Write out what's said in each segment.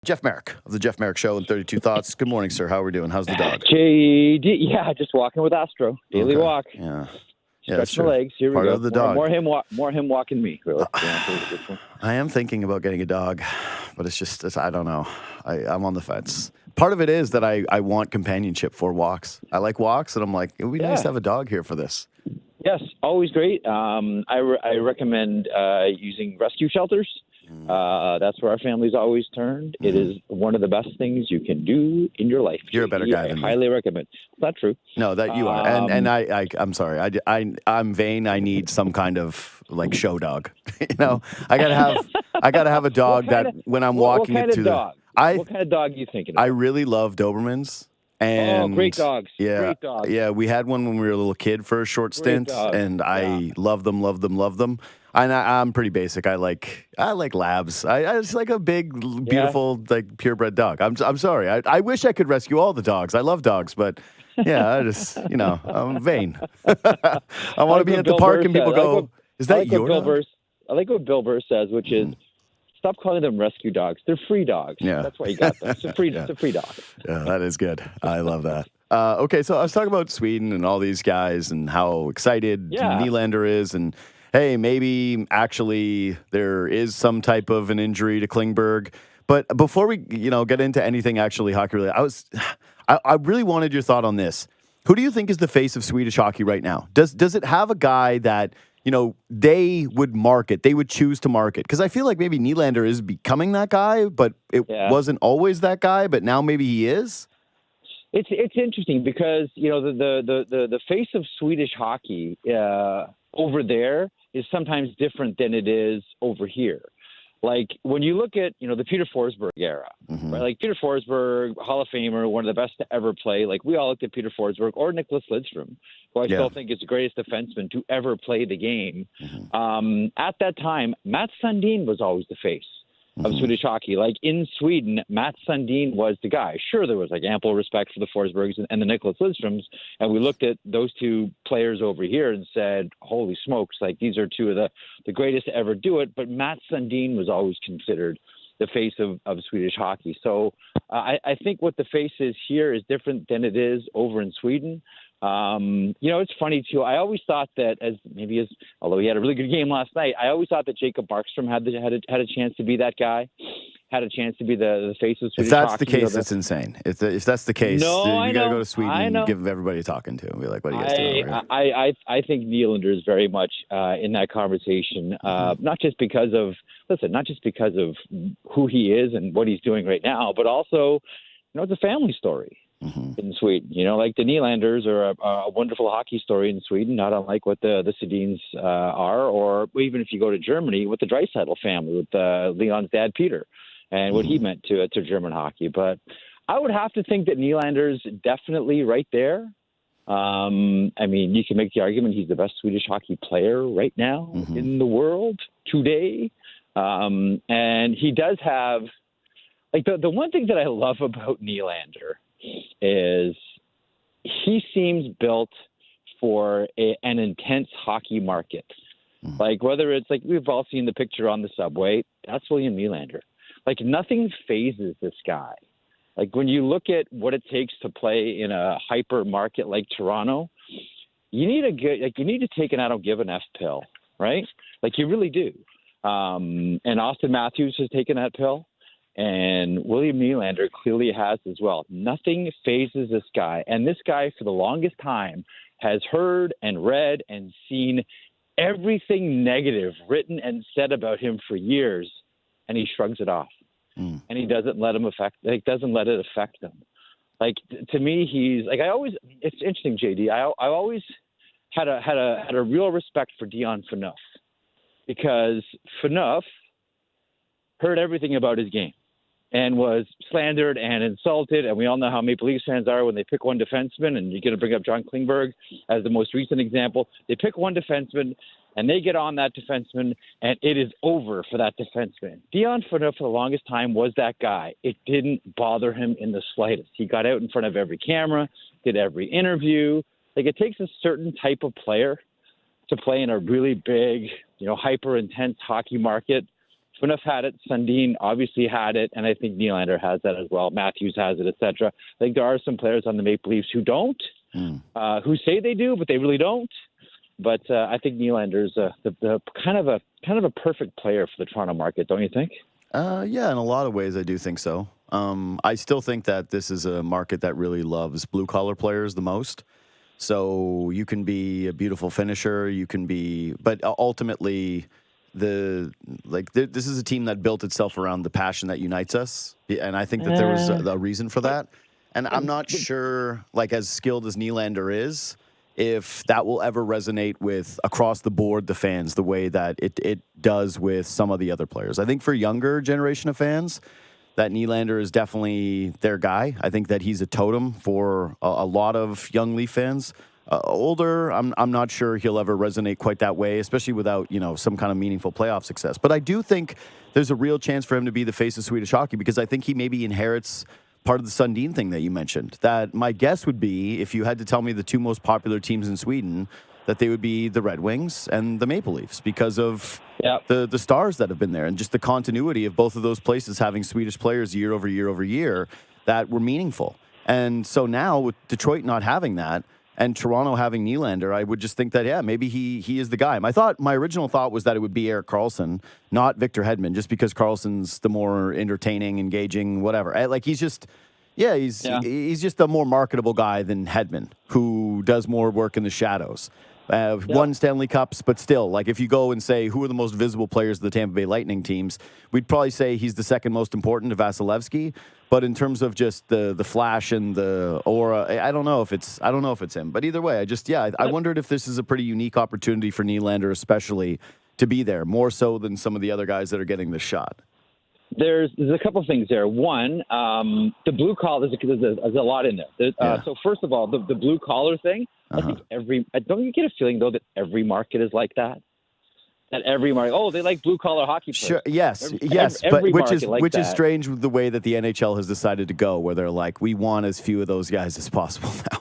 Jeff Marek of the Jeff Marek Show and 32 Thoughts. Good morning, sir. How are we doing? How's the dog? JD, yeah, just walking with Astro. Daily walk. Yeah. Stretch my legs. Here Part we go. of the dog. More him walking me. Really. I am thinking about getting a dog, but I don't know. I'm on the fence. Part of it is that I want companionship for walks. I like walks, and I'm like, it would be nice to have a dog here for this. Yes, always great. I recommend using rescue shelters. That's where our family's always turned. It is one of the best things you can do in your life. You're a better guy than me. I highly recommend. Not true. No, that you are. And I'm sorry. I'm vain. I need some kind of like show dog. I gotta have a dog that when I'm walking it to dog? What kind of dog are you thinking of? I really love Dobermans. And great dogs. Yeah, great dogs. Yeah, we had one when we were a little kid for a short stint, and I love them. And I'm pretty basic. I like labs. I just like a big, beautiful, like purebred dog. I'm sorry. I wish I could rescue all the dogs. I love dogs, but yeah, I just I'm vain. I want to be at the park and people go, "Is that your dog?" I like what Bill Burr says, which is, stop calling them rescue dogs. They're free dogs. Yeah. That's why you got them. It's a free dog. Yeah, that is good. I love that. Okay, so I was talking about Sweden and all these guys and how excited Nylander is, and hey, maybe actually there is some type of an injury to Klingberg. But before we get into anything actually hockey related, I really wanted your thought on this. Who do you think is the face of Swedish hockey right now? Does it have a guy that they would market, they would choose to market? Because I feel like maybe Nylander is becoming that guy, but it wasn't always that guy, but now maybe he is. It's interesting because, the face of Swedish hockey over there is sometimes different than it is over here. Like when you look at, the Peter Forsberg era, right? Like Peter Forsberg, Hall of Famer, one of the best to ever play. Like we all looked at Peter Forsberg or Nicholas Lidstrom, who I still think is the greatest defenseman to ever play the game. At that time, Matt Sundin was always the face of Swedish hockey. Like in Sweden, Matt Sundin was the guy. Sure, there was like ample respect for the Forsbergs and the Nicholas Lidstroms, and we looked at those two players over here and said, holy smokes, like these are two of the greatest to ever do it. But Matt Sundin was always considered the face of Swedish hockey. So I think what the face is here is different than it is over in Sweden. It's funny too. I always thought that although he had a really good game last night, I always thought that Jacob Markstrom had a chance to be that guy, had a chance to be the face of Swedish hockey. If that's the case, it's insane. If that's the case, you got to go to Sweden and give everybody a talking to and be like, what are you guys doing over here? I think Nylander is very much in that conversation, not just because of who he is and what he's doing right now, but also, it's a family story. In Sweden, like the Nylanders are a wonderful hockey story in Sweden, not unlike what the Sedins are, or even if you go to Germany with the Draisaitl family, with Leon's dad Peter, and what he meant to German hockey. But I would have to think that Nylander's definitely right there. You can make the argument he's the best Swedish hockey player right now in the world today, and he does have like the one thing that I love about Nylander is he seems built for an intense hockey market. Like whether it's like we've all seen the picture on the subway, that's William Nylander. Like nothing phases this guy. Like when you look at what it takes to play in a hyper market like Toronto, you need to take an I don't give an F pill, right? Like you really do. And Austin Matthews has taken that pill. And William Nylander clearly has as well. Nothing phases this guy. And this guy, for the longest time, has heard and read and seen everything negative written and said about him for years, and he shrugs it off. And he doesn't let it affect him. Like to me, he's like it's interesting, JD. I always had a real respect for Dion Phaneuf because Phaneuf heard everything about his game and was slandered and insulted. And we all know how Maple Leafs fans are when they pick one defenseman, and you're going to bring up John Klingberg as the most recent example. They pick one defenseman, and they get on that defenseman, and it is over for that defenseman. Dion Phaneuf for the longest time was that guy. It didn't bother him in the slightest. He got out in front of every camera, did every interview. Like it takes a certain type of player to play in a really big, hyper intense hockey market. Swift had it. Sundin obviously had it, and I think Nylander has that as well. Matthews has it, etc. I think there are some players on the Maple Leafs who don't, who say they do, but they really don't. But I think Nylander's the kind of a perfect player for the Toronto market, don't you think? Yeah, in a lot of ways, I do think so. I still think that this is a market that really loves blue-collar players the most. So you can be a beautiful finisher, but ultimately, this is a team that built itself around the passion that unites us, and I think that there was a reason for that. And I'm not sure, like, as skilled as Nylander is, if that will ever resonate with across the board the fans the way that it does with some of the other players. I think for younger generation of fans, that Nylander is definitely their guy. I think that he's a totem for a lot of young Leaf fans. Older, I'm not sure he'll ever resonate quite that way, especially without, some kind of meaningful playoff success. But I do think there's a real chance for him to be the face of Swedish hockey, because I think he maybe inherits part of the Sundin thing that you mentioned. That my guess would be, if you had to tell me the two most popular teams in Sweden, that they would be the Red Wings and the Maple Leafs, because of the stars that have been there and just the continuity of both of those places having Swedish players year over year over year that were meaningful. And so now with Detroit not having that and Toronto having Nylander, I would just think that, maybe he is the guy. My original thought was that it would be Erik Karlsson, not Victor Hedman, just because Karlsson's the more entertaining, engaging, whatever. Like, he's just a more marketable guy than Hedman, who does more work in the shadows. Won Stanley Cups, but still, like, if you go and say who are the most visible players of the Tampa Bay Lightning teams, we'd probably say he's the second most important to Vasilevsky. But in terms of just the flash and the aura, I don't know if it's him. But either way, I wondered if this is a pretty unique opportunity for Nylander, especially to be there, more so than some of the other guys that are getting this shot. There's a couple of things there. One, the blue collar, there's a lot in there. So first of all, the blue collar thing, I think don't you get a feeling, though, that every market is like that? That every market, they like blue collar hocky players. Sure, yes, but which is strange with the way that the NHL has decided to go, where they're like, we want as few of those guys as possible now.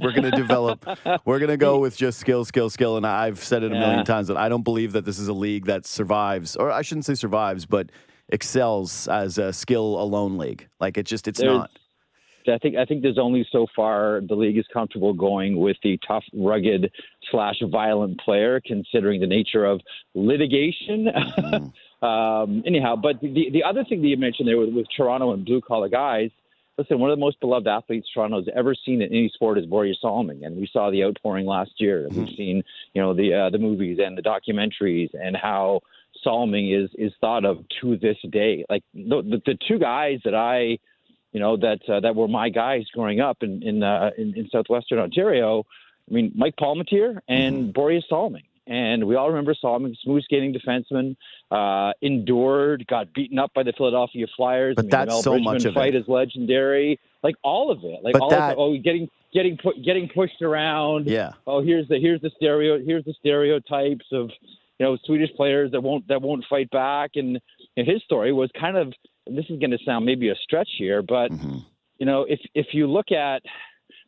We're going to go with just skill. And I've said it a million times that I don't believe that this is a league that survives, or I shouldn't say survives, but excels as a skill alone league. Like, it's not. I think there's only so far the league is comfortable going with the tough, rugged / violent player, considering the nature of litigation. Anyhow, but the other thing that you mentioned there with Toronto and blue collar guys. Listen, one of the most beloved athletes Toronto's ever seen in any sport is Borje Salming, and we saw the outpouring last year. We've seen, the movies and the documentaries, and how Salming is thought of to this day. Like the two guys that that were my guys growing up in southwestern Ontario. I mean, Mike Palmateer and Borje Salming. And we all remember Salming, smooth skating defenseman, endured, got beaten up by the Philadelphia Flyers. But that's Mel so Bridgman much of fight it. Is legendary. Like, all of it. Like, but all that, of it. Getting pushed around. Yeah. Oh, here's the stereotypes of Swedish players that won't fight back. And his story was kind of, this is going to sound maybe a stretch here, but if you look at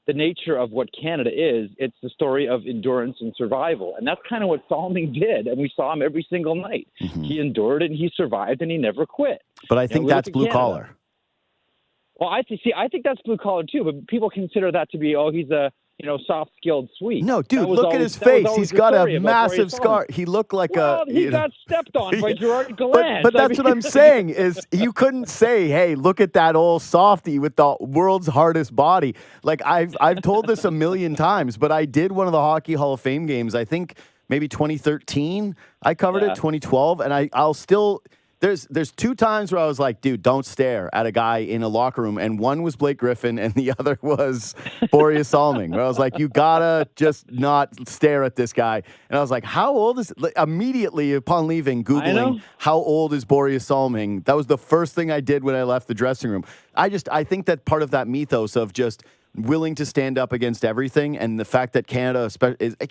the nature of what Canada is, it's the story of endurance and survival. And that's kind of what Salming did. And we saw him every single night. He endured and he survived and he never quit. But I think that's blue collar. Well, I think that's blue collar too, but people consider that to be, he's a, soft-skilled Swede. No, dude, look at his face. He's got a massive scar. He looked like he got stepped on by Gerard Gallant. But that's what I'm saying is you couldn't say, hey, look at that old softy with the world's hardest body. Like, I've told this a million times, but I did one of the Hockey Hall of Fame games, I think maybe 2013. I covered it 2012, and I'll still... There's two times where I was like, dude, don't stare at a guy in a locker room. And one was Blake Griffin and the other was Borje Salming. Where I was like, you gotta just not stare at this guy. And I was like, how old is... Immediately upon leaving, Googling, how old is Borje Salming? That was the first thing I did when I left the dressing room. I think that part of that mythos of just willing to stand up against everything, and the fact that Canada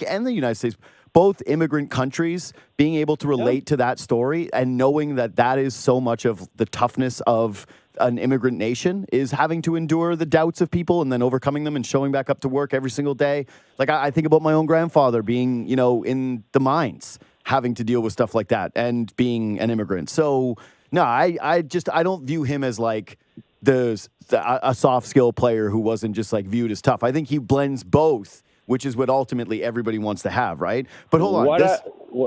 and the United States, both immigrant countries, being able to relate to that story and knowing that is so much of the toughness of an immigrant nation, is having to endure the doubts of people and then overcoming them and showing back up to work every single day. Like, I think about my own grandfather being, in the mines, having to deal with stuff like that and being an immigrant. So no, I don't view him as like a soft skill player who wasn't just like viewed as tough. I think he blends both, which is what ultimately everybody wants to have, right? But hold on.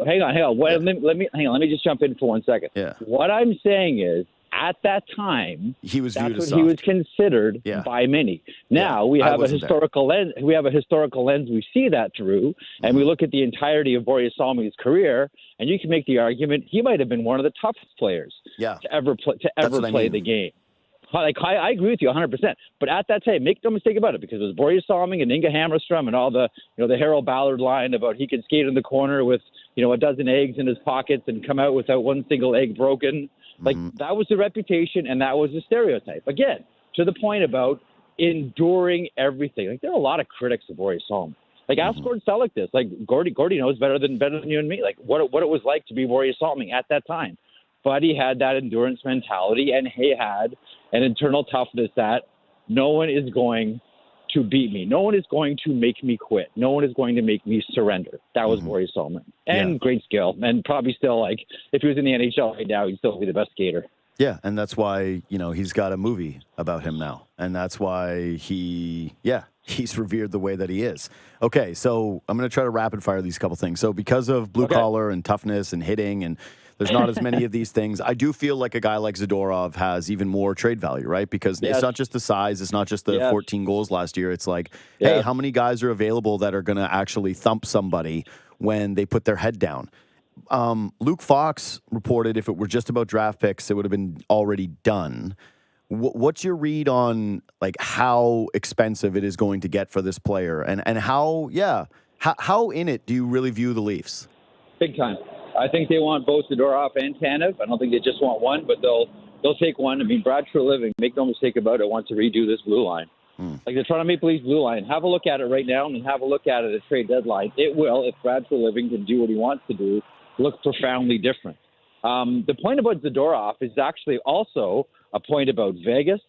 Hang on. Let me just jump in for 1 second. Yeah. What I'm saying is, at that time, he was viewed as soft. He was considered by many. Now we have a historical lens. We have a historical lens. We see that through, and we look at the entirety of Borje Salmi's career, and you can make the argument he might have been one of the toughest players to ever play the game. Like I agree with you 100%. But at that time, make no mistake about it, because it was Borje Salming and Inga Hammerstrom and all the the Harold Ballard line about he could skate in the corner with a dozen eggs in his pockets and come out without one single egg broken. Like that was the reputation and that was the stereotype. Again, to the point about enduring everything. Like there are a lot of critics of Borje Salming. Like ask Gordon Selleck this. Like Gordy knows better than you and me. Like what it was like to be Borje Salming at that time. But he had that endurance mentality, and he had an internal toughness that no one is going to beat me. No one is going to make me quit. No one is going to make me surrender. That was Borje Salming. And great skill. And probably still, like, if he was in the NHL right now, he'd still be the best skater. Yeah, and that's why, he's got a movie about him now. And that's why he's revered the way that he is. Okay, so I'm going to try to rapid fire these couple things. So because of blue collar and toughness and hitting, and there's not as many of these things, I do feel like a guy like Zadorov has even more trade value, right? Because it's not just the size, it's not just the 14 goals last year. It's like, hey, how many guys are available that are going to actually thump somebody when they put their head down? Luke Fox reported if it were just about draft picks, it would have been already done. What's your read on like how expensive it is going to get for this player, and how in it do you really view the Leafs? Big time. I think they want both Zadorov and Tanev. I don't think they just want one, but they'll take one. I mean, Brad Treliving, make no mistake about it, wants to redo this blue line. Like the Toronto Maple Leafs blue line. Have a look at it right now and have a look at it at trade deadline. It will, if Brad Treliving can do what he wants to do, look profoundly different. The point about Zadorov is actually also a point about Vegas,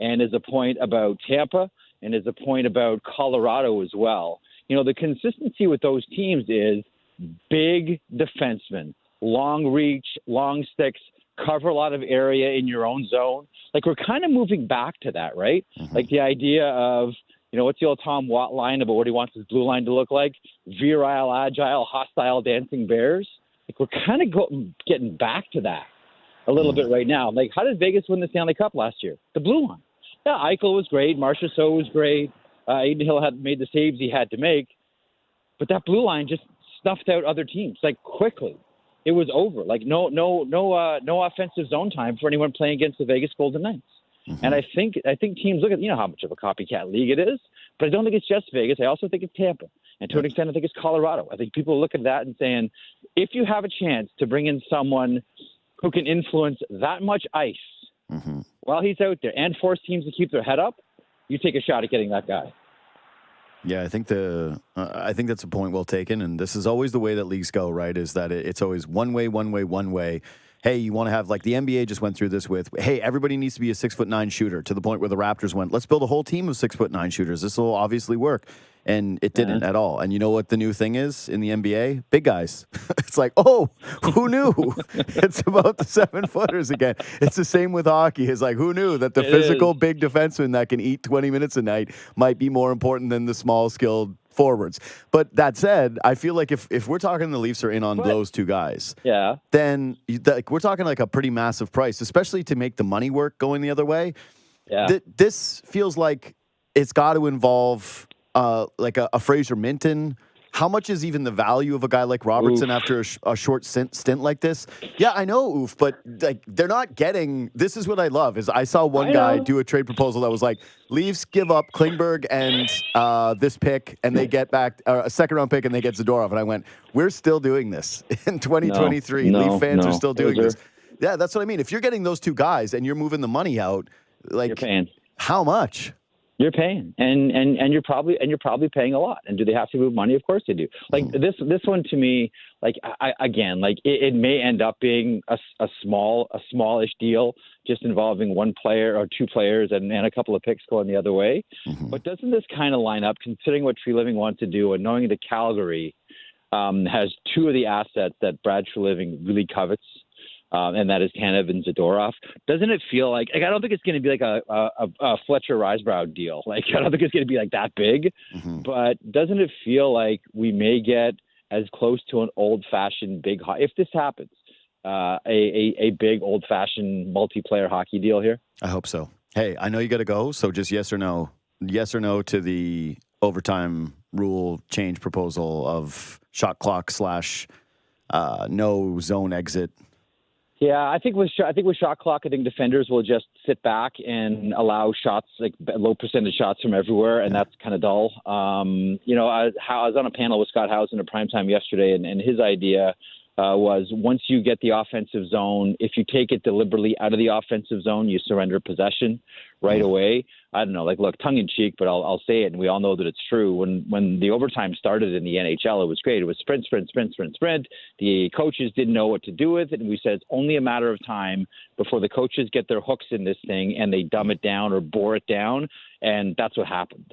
and is a point about Tampa, and is a point about Colorado as well. The consistency with those teams is big defensemen, long reach, long sticks, cover a lot of area in your own zone. Like we're kind of moving back to that, right? Like the idea of, what's the old Tom Watt line about what he wants his blue line to look like? Virile, agile, hostile, dancing bears. Like we're kind of getting back to that a little bit right now. Like how did Vegas win the Stanley Cup last year? The blue line. Yeah, Eichel was great. Marchessault was great. Aiden Hill had made the saves he had to make. But that blue line just snuffed out other teams like quickly. It was over. Like no offensive zone time for anyone playing against the Vegas Golden Knights. And I think teams look at how much of a copycat league it is, but I don't think it's just Vegas. I also think it's Tampa, and to an extent, I think it's Colorado. I think people look at that and saying, if you have a chance to bring in someone who can influence that much ice while he's out there and force teams to keep their head up, you take a shot at getting that guy. Yeah, I think that's a point well taken, and this is always the way that leagues go, right? Is that it's always one way. Hey, you want to have, like the NBA just went through this with, hey, everybody needs to be a 6'9" shooter, to the point where the Raptors went, let's build a whole team of 6'9" shooters. This will obviously work. And it didn't at all. And you know what the new thing is in the NBA? Big guys. It's like, oh, who knew? It's about the 7-footers again. It's the same with hockey. It's like, who knew that the physical big defenseman that can eat 20 minutes a night might be more important than the small skilled forwards. But that said, I feel like if we're talking the Leafs are in on those two guys, then we're talking like a pretty massive price, especially to make the money work going the other way. Yeah. This feels like it's got to involve like a Fraser Minton. How much is even the value of a guy like Robertson after a short stint like this? Yeah, I know, but like they're not getting. This is what I love is I saw one guy do a trade proposal that was like, Leafs give up Klingberg and this pick, and they get back a second-round pick, and they get Zadorov. And I went, we're still doing this in 2023. Leaf fans are still doing this. Yeah, that's what I mean. If you're getting those two guys and you're moving the money out, like you're paying. How much? You're paying, and you're probably paying a lot. And do they have to move money? Of course they do. Like this one to me, like it may end up being a smallish deal, just involving one player or two players and a couple of picks going the other way. But doesn't this kind of line up, considering what Treliving wants to do and knowing the Calgary has two of the assets that Brad Treliving really covets. And that is Tanev and Zadorov. Doesn't it feel like I don't think it's going to be like a Fletcher Risebrow deal. Like, I don't think it's going to be like that big, but doesn't it feel like we may get as close to an old-fashioned big if this happens, a big old-fashioned multiplayer hockey deal here? I hope so. Hey, I know you got to go, so just yes or no to the overtime rule change proposal of shot clock / no zone exit. Yeah, I think with shot clock, I think defenders will just sit back and allow shots, like low percentage shots from everywhere, and that's kind of dull. I was on a panel with Scott Housen at primetime yesterday, and his idea was once you get the offensive zone, if you take it deliberately out of the offensive zone, you surrender possession right away. I don't know, like, look, tongue in cheek, but I'll say it, and we all know that it's true. When the overtime started in the NHL, it was great. It was sprint. The coaches didn't know what to do with it, and we said it's only a matter of time before the coaches get their hooks in this thing and they dumb it down or bore it down. And that's what happened.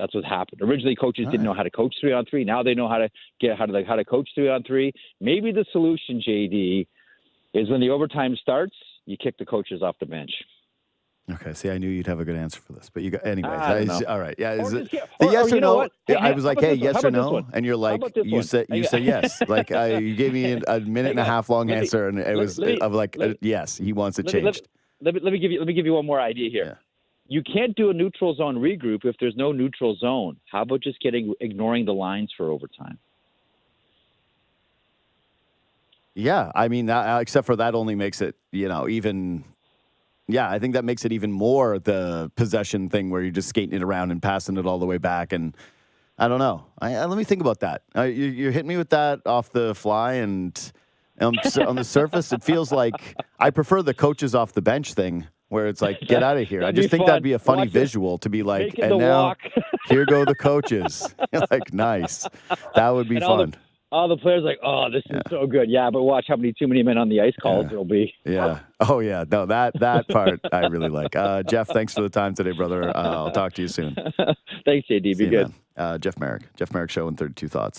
Originally, coaches didn't know how to coach 3-on-3. Now they know how to coach 3-on-3. Maybe the solution, JD, is when the overtime starts, you kick the coaches off the bench. Okay. See, I knew you'd have a good answer for this, but you got anyways. All right. Yeah. Is it the yes or no? Hey, I was like, hey, yes or no, and you're like, you said yes. Like you gave me a minute and a half long answer, and it was yes, he wants it changed. Let me give you one more idea here. Yeah. You can't do a neutral zone regroup if there's no neutral zone. How about just ignoring the lines for overtime? Yeah, I mean, except for that only makes it, even. Yeah, I think that makes it even more the possession thing where you're just skating it around and passing it all the way back. And I don't know. Let me think about that. You're hitting me with that off the fly, and on the surface, it feels like I prefer the coaches off the bench thing where it's like, get out of here. I just think that'd be a funny visual to be like, and now here go the coaches. Like, nice. That would be fun. All the players like, oh, this is so good. Yeah, but watch how many too many men on the ice calls there'll be. Yeah. Oh, yeah. No, that part I really like. Jeff, thanks for the time today, brother. I'll talk to you soon. Thanks, JD. Be good. Jeff Marek Show and 32 Thoughts.